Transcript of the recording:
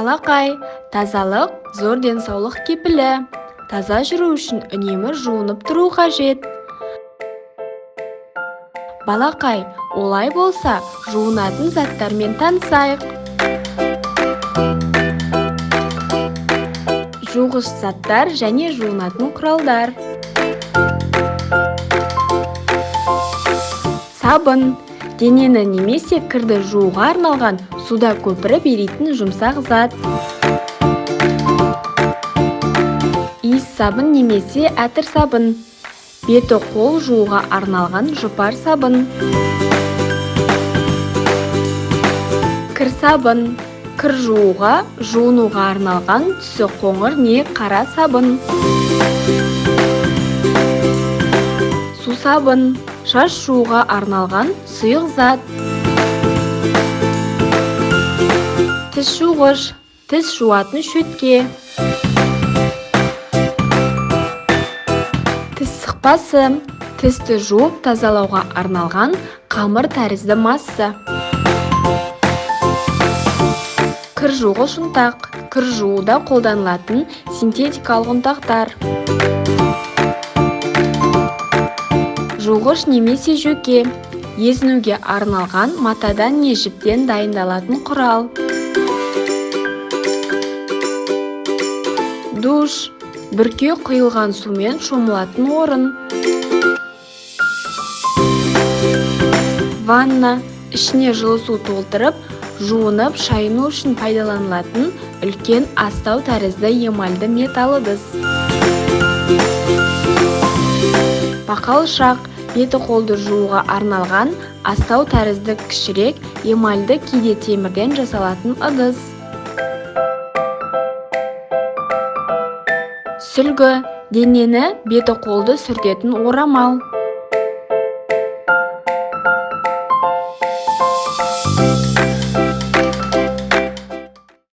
Балақай, тазалық зор денсаулық кепілі. Таза жүру үшін үнемі жуынып тұру қажет. Балақай, олай болса, жуынатын заттармен танысайық. Жуғыш заттар және жуынатын құралдар. Сабын. Денені немесе кірді жууға арналған суда көпіріп еритін жұмсақ зат. Иіс сабын немесе әтір сабын. Беті қол жууға арналған жұпар сабын. Кір сабын. Кір жууға, жуынуға арналған түсі қоңыр не қара сабын. Су сабын. Шаш жууға арналған сұйық зат. Тіс жуғыш. Тіс жуатын шөтке. Тіс сықпасы. Тісті жуып тазалауға арналған қамыр тәрізді масса. Кір жуғыш ұнтақ. Кір жууда қолданылатын синтетикалық ұнтақтар. Жуғыш немесе жөке. Езінуге арналған матадан не жіптен дайындалатын құрал. Душ. Бүрке құйылған сумен шомылатын орын. Ванна. Ішіне жылы су толтырып, жуынып, шайыну үшін пайдаланылатын үлкен астау тәрізді эмальді металл ыдыс. Бақалшақ. Беті қолды жууға арналған астау тәрізді кішірек эмальді кейде темірден жасалатын ыдыс. Сүлгі. Денені беті қолды сүртетін орамал.